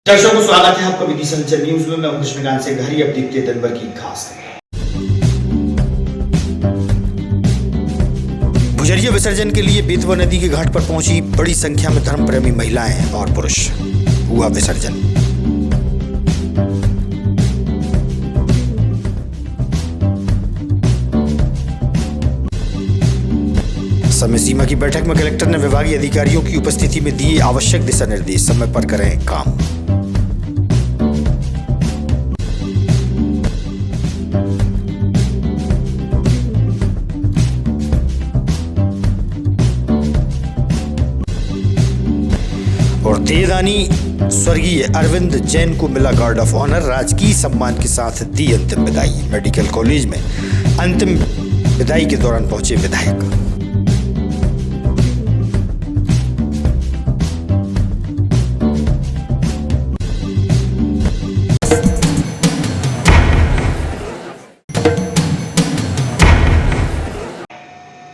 दर्शकों को स्वागत है आपका विधि संचर न्यूज में। मैं हूं कृष्णकांत से घरी। अब देखते हैं दिन भर की खास भुजरिया विसर्जन के लिए बेतवा नदी के घाट पर पहुंची बड़ी संख्या में धर्म प्रेमी महिलाएं और पुरुष। हुआ विसर्जन। समय सीमा की बैठक में कलेक्टर ने विभागीय अधिकारियों की उपस्थिति में दिए आवश्यक दिशा निर्देश। समय पर करें काम। और देदानी स्वर्गीय अरविंद जैन को मिला गार्ड ऑफ ऑनर। राजकीय सम्मान के साथ दी अंतिम विदाई। मेडिकल कॉलेज में अंतिम विदाई के दौरान पहुंचे विधायक।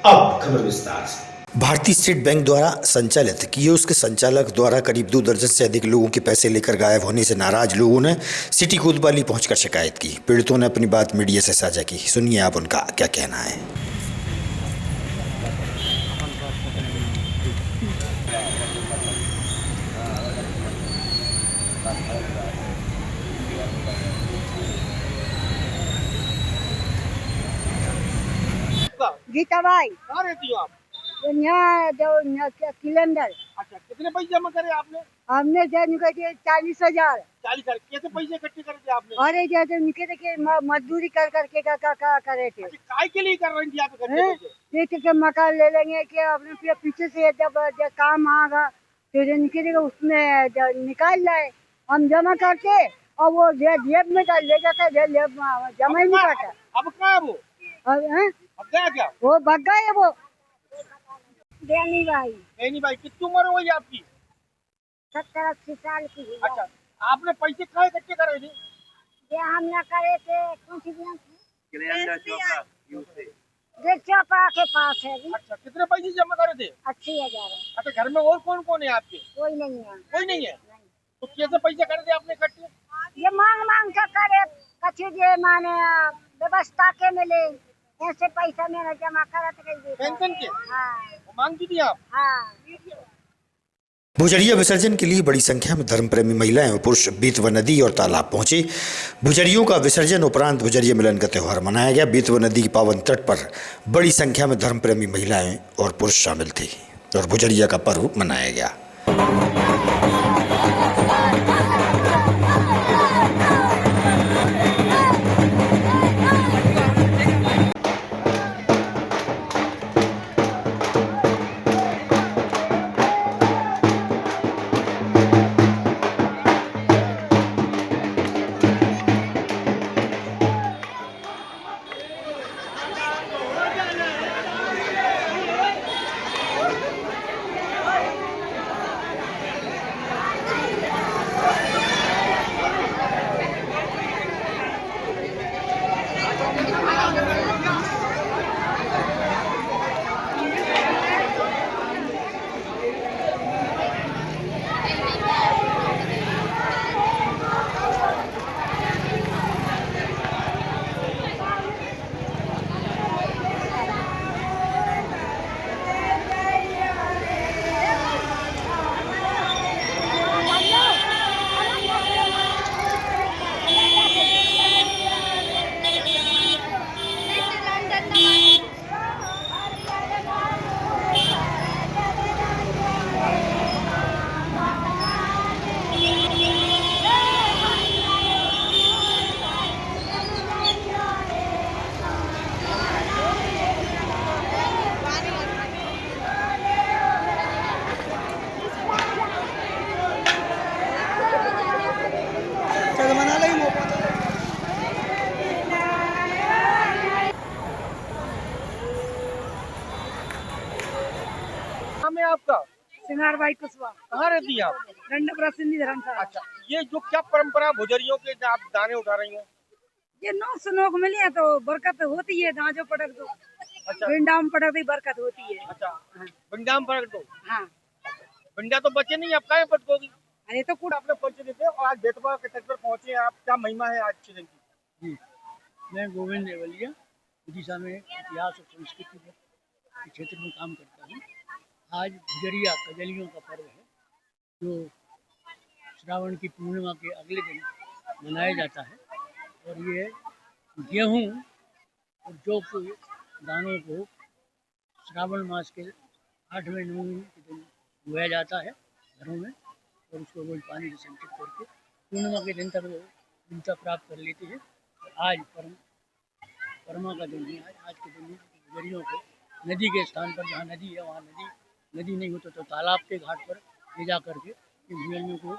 अब खबर विस्तार से। भारतीय स्टेट बैंक द्वारा संचालित कियोस्क संचालक द्वारा करीब 2 दर्जन से अधिक लोगों के पैसे लेकर गायब होने से नाराज लोगों ने सिटी कोतवाली पहुंचकर शिकायत की। पीड़ितों ने अपनी बात मीडिया से साझा की। सुनिए आप उनका क्या कहना है। गीता भाई कहाँ रहती हो आप? यहाँ जो किलेंडर। अच्छा, कितने पैसे जमा करे आपने? हमने जो निकले 40,000। 40,000। कैसे पैसे इकट्ठे करे थे आपने? अरे जो निकले के मजदूरी कर करके का करे थे। अच्छा, काय के लिए कर रही थी आप इकट्ठे पैसे? देख के मकान ले लेंगे कि अपने पीछे से जब काम आगा तो जो निकलेगा उसमें निकाल लाए। हम जमा करके और वो जेब में ले जाकर जमा ही नहीं करता। अब कहाँ है वो? अब गया क्या? वो भग गए वो। देनी भाई। नहीं भाई, कितनी उम्र हो गई आपकी? 70-80 साल की। अच्छा, आपने पैसे कहाँ इकट्ठे करे थे? ये हम न करे थे कौन सी चौपड़ा के पास है। अच्छा, कितने पैसे जमा करे थे? 80,000। अच्छा, घर में और कौन कौन है आपके? कोई नहीं है। कोई नहीं है। तो कैसे पैसे करे थे आपने इकट्ठे? ये मांग मांग के करे कछु जे माने व्यवस्था के मिले ऐसे पैसा मैंने जमा करा तो पेंशन के? हाँ। मांगती थी आप? हाँ। भुजरिया विसर्जन के लिए बड़ी संख्या में धर्म प्रेमी महिलाएं और पुरुष बेतवा नदी और तालाब पहुंचे। भुजरियों का विसर्जन उपरांत भुजरिया मिलन का त्यौहार मनाया गया। बेतवा नदी के पावन तट पर बड़ी संख्या में धर्म प्रेमी महिलाएं और पुरुष शामिल थे और भुजरिया का पर्व मनाया गया। नाम है आपका? सिंगार भाई कुशवाहा। कहाँ रहती है आप? रंडपुरा सिंधी धर्मशाला। अच्छा, ये जो क्या परंपरा भुजरियों के आप दाने उठा रही हो? ये 9 लोग मिले हैं तो बरकत होती है। दांजो पटक दो। अच्छा, भिंडाम पटक दी बरकत होती है। अच्छा, भिंडाम पटक दो। हाँ। भिंडा तो बचे नहीं, अब काहे पटकोगी? अरे तो कुछ आपने परिचय देते हैं और आज बेतवा के तट पर पहुंचे हैं आप, क्या महिमा है आज के दिन की? जी, मैं गोविंद नेवलिया उड़ीसा में इतिहास और संस्कृति के क्षेत्र में काम करता हूँ। आज भुजरिया कजलियों का पर्व है जो श्रावण की पूर्णिमा के अगले दिन मनाया जाता है और ये गेहूँ और जौ के दानों को श्रावण मास के 8वें 9वें के दिन बोया जाता है घरों में और उसको रोज पानी से सिंचित करके पूर्णिमा के दिन तक वो ऊंचा प्राप्त कर लेते हैं। और आज परमा का दिन है। आज के दिन में गुजरियों को नदी के स्थान पर जहाँ नदी है वहाँ नदी नहीं होता तो तालाब के घाट पर ले जा करके इन गुजरियों को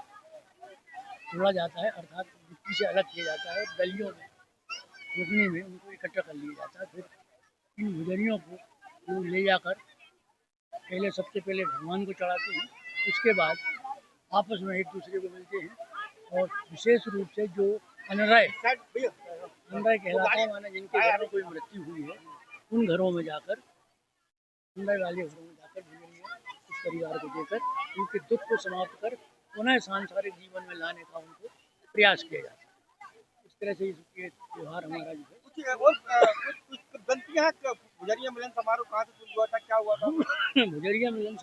तोड़ा जाता है, अर्थात मिट्टी से अलग किया जाता है और गलियों में रोकने में उनको इकट्ठा कर लिया जाता है। फिर इन गुजरियों को लोग ले जाकर सबसे पहले भगवान को चढ़ाते हैं, उसके बाद आपस में एक दूसरे को मिलते हैं और विशेष रूप से जो अनराय कहलाता है, माना जिनके घर में कोई मृत्यु हुई है उन घरों में जाकर, अनराय वाले घरों में जाकर उस परिवार को देकर उनके दुख को समाप्त कर पुनः सांसारिक जीवन में लाने का उनको प्रयास किया जाता है। इस तरह से ये त्यौहार हमारा जो है कुछ गलतियां हैं। गुजरिया मिलन समारोह कहाँ से शुरू हुआ था, क्या हुआ था? गुजरिया मिलन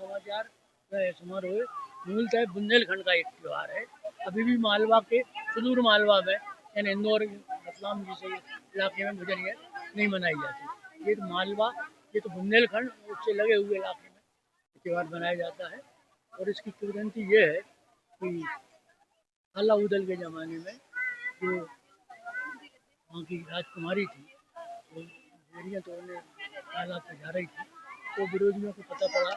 समारोह मूलतः बुंदेलखंड का एक त्यौहार है। अभी भी मालवा के सुदूर मालवा में यानी इंदौर रतलाम जैसे इलाके में गुजरिया नहीं मनाई जाती। ये तो मालवा, ये तो बुंदेलखंड उससे लगे हुए इलाके में त्यौहार मनाया जाता है। और इसकी किंवदंती ये है कि आला उदल के ज़माने में जो वहाँ की राजकुमारी थी वो गुजरिया तो उन्हें तालाब पे जा रही थी, तो विरोधियों को पता पड़ा।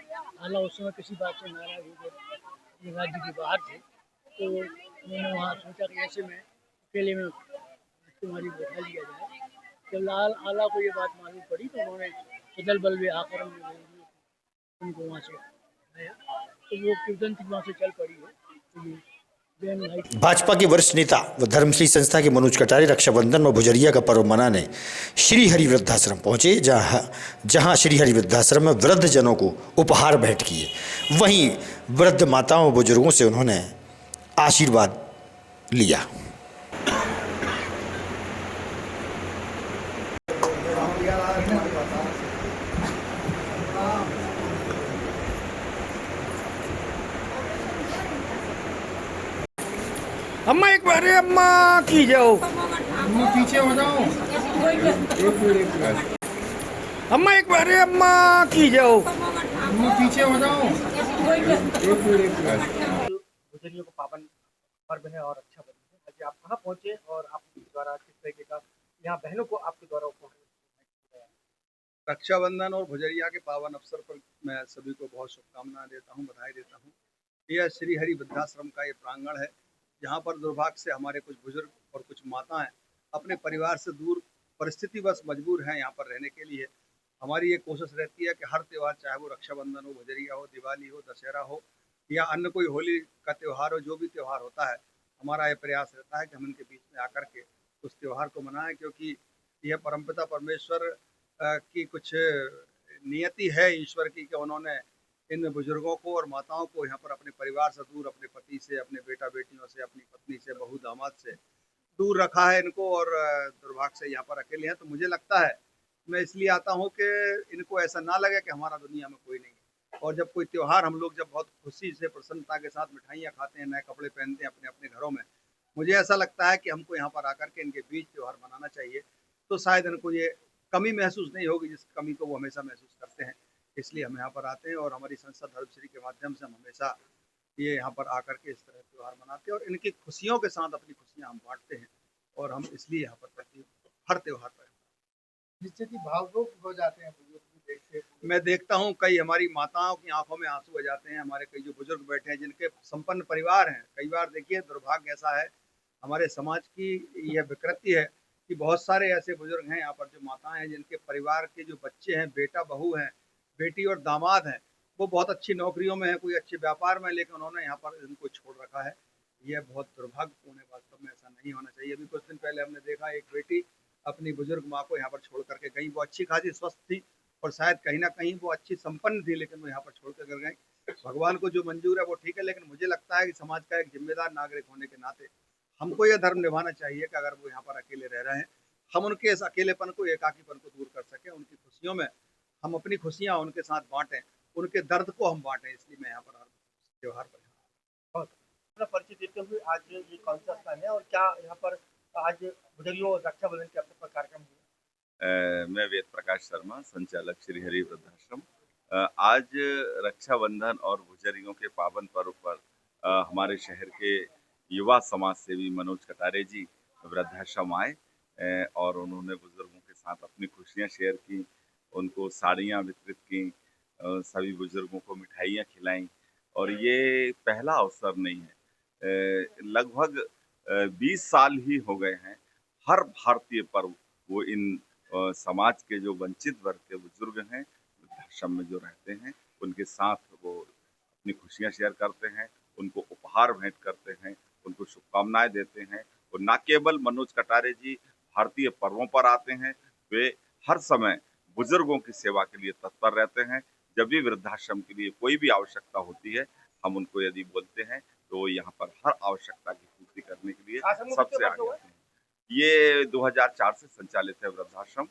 आला उस समय किसी बात से नाराज हो गए, अपने राज्य के बाहर थे, तो उन्होंने वहाँ सोचा कि ऐसे में अकेले में राजकुमारी को बैठा लिया जाए। जब आला को ये बात मालूम पड़ी तो उन्होंने सदल बल में आकर उनको वहाँ से आया, तो वो किंवदंती वहाँ से चल पड़ी है। तो ये भाजपा के वरिष्ठ नेता व धर्मश्री संस्था के मनोज कटारे रक्षाबंधन व भुजरिया का पर्व मनाने श्री हरि वृद्धाश्रम पहुंचे, जहां श्री हरि वृद्धाश्रम में वृद्ध जनों को उपहार भेंट किए। वहीं वृद्ध माताओं व बुजुर्गों से उन्होंने आशीर्वाद लिया। अम्मा एक बार अम्मा की जाओ, पीछे हो जाओ। अम्मा एक बार अम्मा की जाओ, पीछे हो जाओ। गुजरियों को पावन पर्व है और अच्छा पर्व है। आज आप कहाँ पहुँचे और आपके द्वारा किस तरीके का यहाँ बहनों को आपके द्वारा उपहार? रक्षाबंधन और भुजरिया के पावन अवसर पर मैं सभी को बहुत शुभकामनाएं देता हूं, बधाई देता हूं। यह श्री हरि वृद्धाश्रम का ये प्रांगण है जहां पर दुर्भाग्य से हमारे कुछ बुजुर्ग और कुछ माताएं अपने परिवार से दूर परिस्थितिवश मजबूर हैं यहाँ पर रहने के लिए। हमारी ये कोशिश रहती है कि हर त्यौहार, चाहे वो रक्षाबंधन हो, भुजरिया हो, दिवाली हो, दशहरा हो या अन्य कोई होली का त्यौहार हो, जो भी त्यौहार होता है, हमारा ये प्रयास रहता है कि हम इनके बीच में आकर के उस त्यौहार को मनाएं, क्योंकि यह परमपिता परमेश्वर की कुछ नियति है ईश्वर की कि उन्होंने इन बुजुर्गों को और माताओं को यहाँ पर अपने परिवार से दूर, अपने पति से, अपने बेटा बेटियों से, अपनी पत्नी से, बहू दामाद से दूर रखा है इनको, और दुर्भाग्य से यहाँ पर अकेले हैं। तो मुझे लगता है, मैं इसलिए आता हूँ कि इनको ऐसा ना लगे कि हमारा दुनिया में कोई नहीं है। और जब कोई त्यौहार हम लोग जब बहुत खुशी से, प्रसन्नता के साथ मिठाइयाँ खाते हैं, नए कपड़े पहनते हैं अपने अपने घरों में, मुझे ऐसा लगता है कि हमको यहाँ पर आकर के इनके बीच त्यौहार मनाना चाहिए। तो शायद इनको ये कमी महसूस नहीं होगी जिस कमी को वो हमेशा महसूस करते हैं। इसलिए हम यहाँ पर आते हैं और हमारी संस्था धर्मश्री के माध्यम से हम हमेशा ये यहाँ पर आकर के इस तरह त्यौहार मनाते हैं और इनकी खुशियों के साथ अपनी खुशियाँ हम बांटते हैं। और हम इसलिए यहाँ पर हर त्यौहार पर जिससे कि भावुक हो जाते हैं बुजुर्ग। मैं देखता हूँ कई हमारी माताओं की आंखों में आंसू आ जाते हैं। हमारे कई जो बुजुर्ग बैठे हैं जिनके संपन्न परिवार हैं, कई बार देखिए दुर्भाग्य ऐसा है हमारे समाज की यह विकृति है कि बहुत सारे ऐसे बुजुर्ग हैं यहाँ पर, जो माताएं हैं जिनके परिवार के जो बच्चे हैं, बेटा बहू हैं, बेटी और दामाद हैं, वो बहुत अच्छी नौकरियों में है, कोई अच्छे व्यापार में, लेकिन उन्होंने यहाँ पर इनको छोड़ रखा है। यह बहुत दुर्भाग्यपूर्ण है। वास्तव में ऐसा नहीं होना चाहिए। अभी कुछ दिन पहले हमने देखा एक बेटी अपनी बुजुर्ग माँ को यहाँ पर छोड़ करके गई। वो अच्छी खासी स्वस्थ थी और शायद कहीं ना कहीं वो अच्छी संपन्न थी, लेकिन वो यहाँ पर छोड़ कर गई। भगवान को जो मंजूर है वो ठीक है, लेकिन मुझे लगता है कि समाज का एक जिम्मेदार नागरिक होने के नाते हमको यह धर्म निभाना चाहिए कि अगर वो यहाँ पर अकेले रह रहे हैं, हम उनके इस अकेलेपन को, एकाकीपन को दूर कर सकें। उनकी खुशियों में हम अपनी खुशियाँ उनके साथ बांटें, उनके दर्द को हम बांटें। इसलिए मैं यहाँ पर हर त्योहार पर अपना परिचय देते हुए आज ये कौन सा स्थान है और क्या यहाँ पर आज गुजरियों और रक्षाबंधन के अवसर पर कार्यक्रम हुए? मैं वेद प्रकाश शर्मा, संचालक श्री हरि वृद्धाश्रम। आज रक्षाबंधन और भुजरियों के पावन पर्व पर हमारे शहर के युवा समाज सेवी मनोज कटारे जी वृद्धाश्रम आए और उन्होंने बुजुर्गों के साथ अपनी खुशियां शेयर की, उनको साड़ियां वितरित की, सभी बुजुर्गों को मिठाइयां खिलाईं। और ये पहला अवसर नहीं है, लगभग 20 साल ही हो गए हैं। हर भारतीय पर्व वो इन समाज के जो वंचित वर्ग के बुजुर्ग हैं, वृद्धाश्रम में जो रहते हैं, उनके साथ वो अपनी खुशियां शेयर करते हैं, उनको उपहार भेंट करते हैं, उनको शुभकामनाएं देते हैं। और न केवल मनोज कटारे जी भारतीय पर्वों पर आते हैं, वे हर समय बुजुर्गों की सेवा के लिए तत्पर रहते हैं। जब भी वृद्धाश्रम के लिए कोई भी आवश्यकता होती है, हम उनको यदि बोलते हैं तो वो यहाँ पर हर आवश्यकता की पूर्ति करने के लिए सबसे आगे आते हैं। ये 2004 से संचालित है वृद्धाश्रम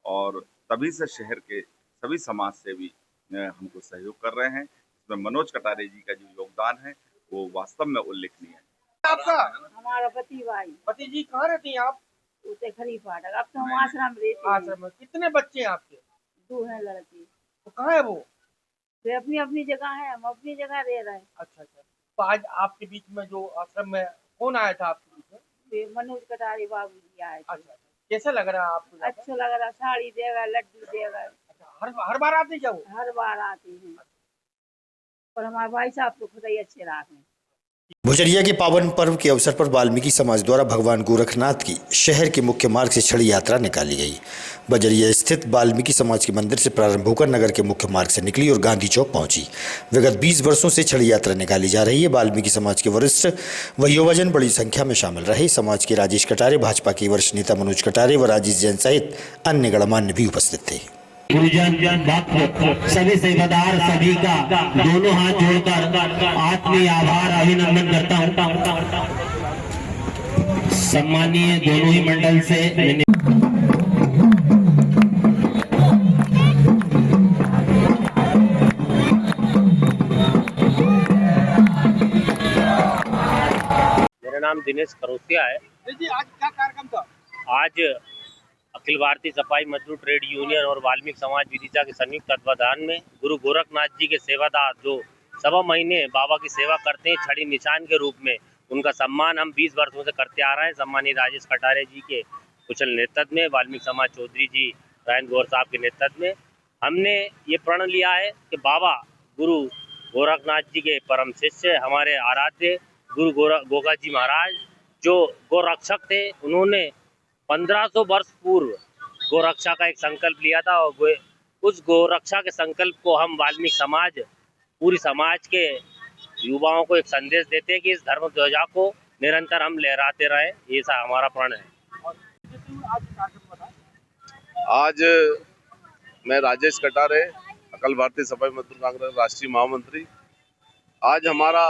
और तभी से शहर के सभी समाज सेवी हमको सहयोग कर रहे हैं। इसमें मनोज कटारे जी का जो योगदान है वो वास्तव में उल्लेखनीय है। आपका हमारा पति भाई पति जी कहाँ रहती हैं आप? उसे खरीफ फाटक। अब तो हम आश्रम रहते हैं। आश्रम में कितने बच्चे हैं आपके? 2 हैं लड़के। तो कहाँ है वो? वे अपनी अपनी जगह है, हम अपनी जगह रह रहे हैं। अच्छा। तो आज आपके बीच में जो आश्रम में कौन आया था आपके बीच में? वे मनोज कटारे बाबू जी आए थे। अच्छा। कैसा लग रहा है आपको? अच्छा लग रहा, साड़ी देगा, लड्डू देगा। अच्छा, हर बार आते क्या वो? हर बार आते हैं। और हमारे भाई साहब तो खुद ही अच्छे रात में। भुजरिया के पावन पर्व के अवसर पर वाल्मीकि समाज द्वारा भगवान गोरखनाथ की शहर के मुख्य मार्ग से छड़ी यात्रा निकाली गई। बजरिया स्थित वाल्मीकि समाज के मंदिर से प्रारंभ होकर नगर के मुख्य मार्ग से निकली और गांधी चौक पहुंची। विगत 20 वर्षों से छड़ी यात्रा निकाली जा रही है। वाल्मीकि समाज के वरिष्ठ व युवजन बड़ी संख्या में शामिल रहे। समाज के राजेश कटारे, भाजपा के वरिष्ठ नेता मनोज कटारे व राजेश जैन सहित अन्य गणमान्य भी उपस्थित थे। गुरुजन भक्त सभी सेवादार सभी का दोनों हाथ जोड़कर आत्मीय आभार अभिनंदन करता हूँ। सम्मानीय दोनों ही मंडल से मेरा नाम दिनेश खरोसिया है। जी आज क्या कार्यक्रम था? आज अखिल भारतीय सफाई मजदूर ट्रेड यूनियन और वाल्मीकि समाज विदिशा के संयुक्त तत्वाधान में गुरु गोरखनाथ जी के सेवादार जो सवा महीने बाबा की सेवा करते हैं छड़ी निशान के रूप में, उनका सम्मान हम 20 वर्षों से करते आ रहे हैं। सम्मानित राजेश कटारे जी के कुशल नेतृत्व में, वाल्मीकि समाज चौधरी जी राजेंद्र गौर साहब के नेतृत्व में हमने ये प्रण लिया है कि बाबा गुरु गोरखनाथ जी के परम शिष्य हमारे आराध्य गुरु गोगा जी महाराज जो गोरक्षक थे, उन्होंने 1500 वर्ष पूर्व गोरक्षा का एक संकल्प लिया था और उस गोरक्षा के संकल्प को हम वाल्मीकि समाज पूरी समाज के युवाओं को एक संदेश देते हैं कि इस धर्म ध्वजा को निरंतर हम लहराते रहें। ये सा हमारा प्रण है। आज मैं राजेश कटारे, अखिल भारतीय सफाई मजदूर कांग्रेस राष्ट्रीय महामंत्री, आज हमारा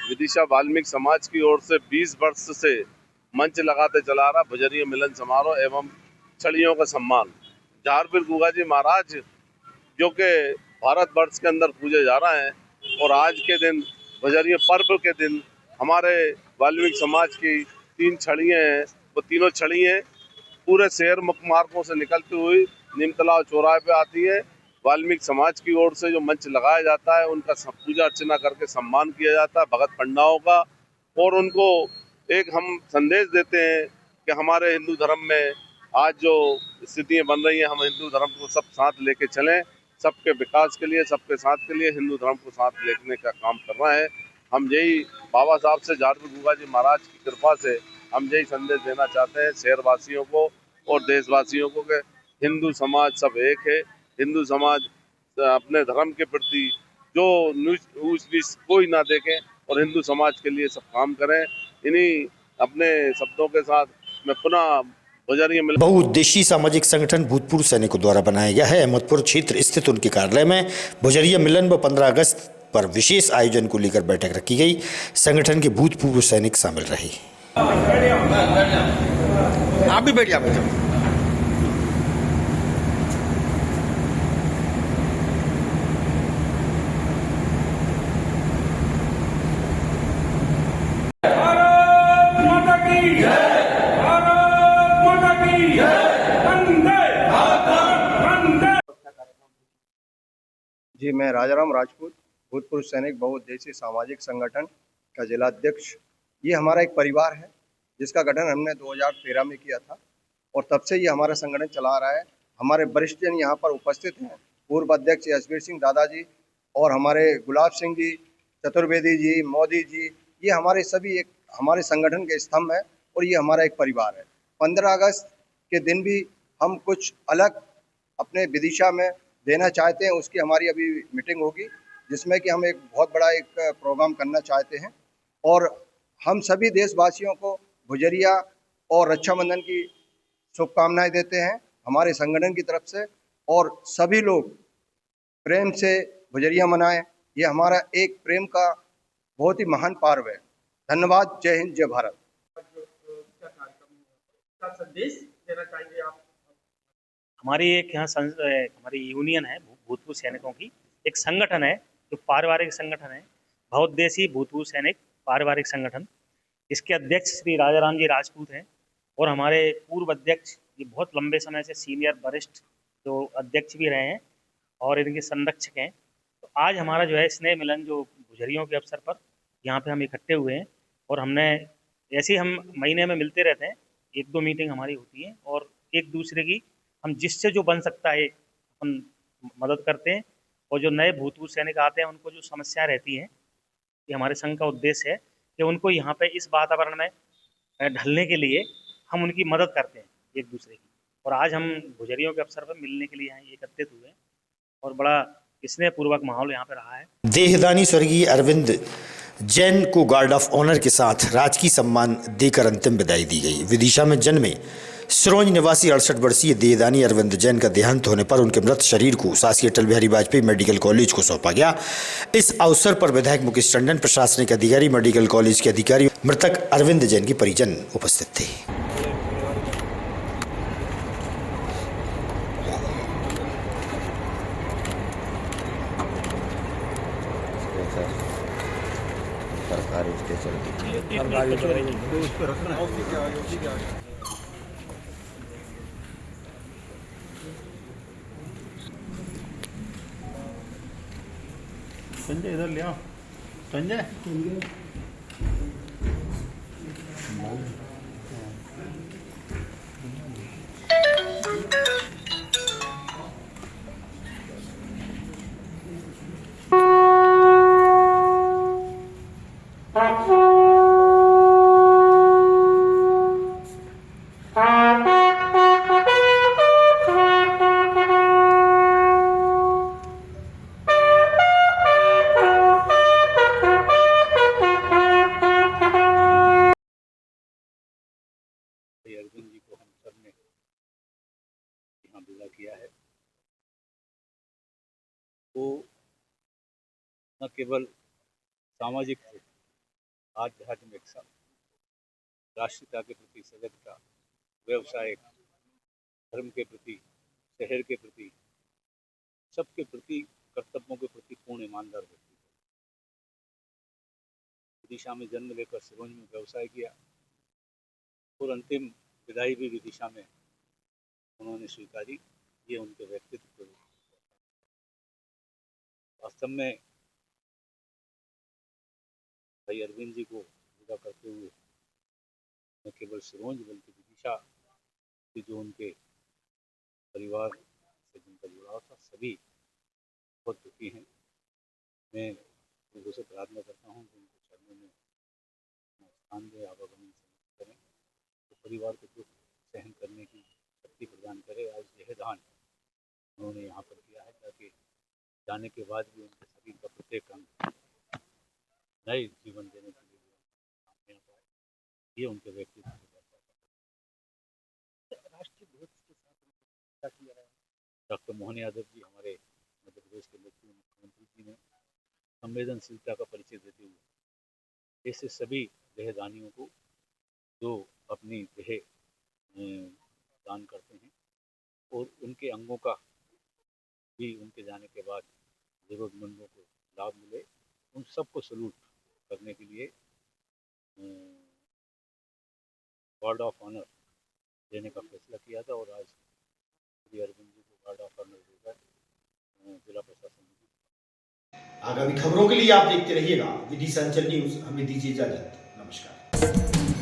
विदिशा वाल्मीकि समाज की ओर से 20 वर्ष से मंच लगाते चला रहा भुजरिया मिलन समारोह एवं छड़ियों का सम्मान झारपीर गुगा जी महाराज जो कि भारतवर्ष के अंदर पूजे जा रहे हैं। और आज के दिन भुजरिया पर्व के दिन हमारे वाल्मीकि समाज की 3 छड़ियाँ हैं, वो तीनों छड़ियाँ पूरे शहर मुख्य मार्गों से निकलती हुई नीमतलाव चौराहे पे आती है। वाल्मीकि समाज की ओर से जो मंच लगाया जाता है उनका पूजा अर्चना करके सम्मान किया जाता है भगत पंडाओं का, और उनको एक हम संदेश देते हैं कि हमारे हिंदू धर्म में आज जो स्थितियाँ बन रही हैं, हम हिंदू धर्म को सब साथ लेके चलें, सबके विकास के लिए, सबके साथ के लिए हिंदू धर्म को साथ लेने का काम कर रहे हैं। हम यही बाबा साहब से झारपीर गुगा जी महाराज की कृपा से हम यही संदेश देना चाहते हैं शहरवासियों को और देशवासियों को कि हिंदू समाज सब एक है। हिंदू समाज अपने धर्म के प्रति जो ऊंच नीच कोई ना देखें और हिंदू समाज के लिए सब काम करें। इन्हीं अपने शब्दों के साथ मैं पुनः बहुउद्देशीय सामाजिक संगठन भूतपूर्व सैनिकों द्वारा बनाया गया है। अहमदपुर क्षेत्र स्थित उनके कार्यालय में भुजरिया मिलन व 15 अगस्त पर विशेष आयोजन को लेकर बैठक रखी गई। संगठन के भूतपूर्व सैनिक शामिल रहे। आप भी बैठ जाओ। जी, मैं राजाराम राजपूत, भूतपूर्व सैनिक बहुउद्देशीय सामाजिक संगठन का जिलाध्यक्ष। ये हमारा एक परिवार है जिसका गठन हमने 2013 में किया था और तब से ये हमारा संगठन चला रहा है। हमारे वरिष्ठ जन यहाँ पर उपस्थित हैं, पूर्व अध्यक्ष यशवीर सिंह दादाजी और हमारे गुलाब सिंह जी, चतुर्वेदी जी, मोदी जी। ये हमारे सभी एक हमारे संगठन के स्तंभ हैं और ये हमारा एक परिवार है। 15 अगस्त के दिन भी हम कुछ अलग अपने विदिशा में देना चाहते हैं। उसकी हमारी अभी मीटिंग होगी जिसमें कि हम एक बहुत बड़ा एक प्रोग्राम करना चाहते हैं और हम सभी देशवासियों को भुजरिया और रक्षाबंधन की शुभकामनाएं देते हैं हमारे संगठन की तरफ से। और सभी लोग प्रेम से भुजरिया मनाएं। ये हमारा एक प्रेम का बहुत ही महान पर्व है। धन्यवाद। जय हिंद, जय भारत। क्या संदेश देना चाहेंगे आप? हमारी एक यहाँ हमारी यूनियन है भूतपूर्व सैनिकों की, एक संगठन है जो पारिवारिक संगठन है, बहुउद्देशीय भूतपूर्व सैनिक पारिवारिक संगठन। इसके अध्यक्ष श्री राजाराम जी राजपूत हैं और हमारे पूर्व अध्यक्ष ये बहुत लंबे समय से सीनियर वरिष्ठ जो अध्यक्ष भी रहे हैं और इनके संरक्षक हैं। तो आज हमारा जो है स्नेह मिलन जो भुजरियों के अवसर पर यहाँ पे हम इकट्ठे हुए हैं और हमने ऐसे ही हम महीने में मिलते रहते हैं, 1-2 मीटिंग हमारी होती है और एक दूसरे की हम जिससे जो बन सकता है हम मदद करते हैं। और जो नए भूतपूर्व सैनिक आते हैं उनको जो समस्या रहती है, ये हमारे संघ का उद्देश्य है कि उनको यहाँ पे इस वातावरण में ढलने के लिए हम उनकी मदद करते हैं एक दूसरे की। और आज हम भुजरियों के अवसर पर मिलने के लिए यहाँ एकत्रित हुए हैं और बड़ा स्नेहपूर्वक माहौल यहाँ पे रहा है। देहदानी स्वर्गीय अरविंद जैन को गार्ड ऑफ ऑनर के साथ राजकीय सम्मान देकर अंतिम विदाई दी गई। विदिशा में जन्मे सिरोंज निवासी 68 वर्षीय देहदानी अरविंद जैन का देहांत होने पर उनके मृत शरीर को शासकीय अटल बिहारी वाजपेयी मेडिकल कॉलेज को सौंपा गया। इस अवसर पर विधायक मुकेश टंडन, प्रशासनिक अधिकारी, मेडिकल कॉलेज के अधिकारी, मृतक अरविंद जैन के परिजन उपस्थित थे। संजय इधर ले आओ। संजय अरविंद जी को हम सब ने यहाँ विदा किया है। वो न केवल सामाजिक थे, आध्यात्मिक, राष्ट्रीयता के प्रति सजगता, व्यवसायिक, धर्म के प्रति, शहर के प्रति, सबके प्रति, कर्तव्यों के प्रति पूर्ण ईमानदार व्यक्ति थे। विदिशा में जन्म लेकर सिरोंज में व्यवसाय किया और अंतिम विदाई भी विदिशा में उन्होंने स्वीकारी। ये उनके व्यक्तित्व वास्तव में भाई अरविंद जी को विदा करते हुए न केवल सिरोंज बल्कि विदिशा के जो उनके परिवार से जिनका जुड़ाव था सभी बहुत दुखी हैं। मैं उनको से प्रार्थना करता हूँ कि उनको चरणों में स्थान दे, आवागमन करें, तो परिवार को दुख सहन करने की शक्ति प्रदान करे। आज देहदान उन्होंने यहाँ पर किया है ताकि जाने के बाद भी उनके शरीर का प्रत्येक अंग नए जीवन देने के लिए सामने आ पाए। ये उनके व्यक्तित्व राष्ट्रीय ध्वज के साथ किया है। डॉक्टर मोहन यादव जी हमारे मध्य प्रदेश के लोकप्रिय मुख्यमंत्री जी ने संवेदनशीलता का परिचय देते हुए ऐसे सभी देहदानियों को जो अपनी देह दान करते हैं और उनके अंगों का भी उनके जाने के बाद ज़रूरतमंदों को लाभ मिले, उन सबको सलूट करने के लिए गार्ड ऑफ ऑनर देने का फैसला किया था और आज श्री अरविंद जी को गार्ड ऑफ ऑनर देकर जिला प्रशासन ने। आगामी खबरों के लिए आप देखते रहिएगा विदिशा अंचल न्यूज। हमें दीजिए इजाजत। नमस्कार।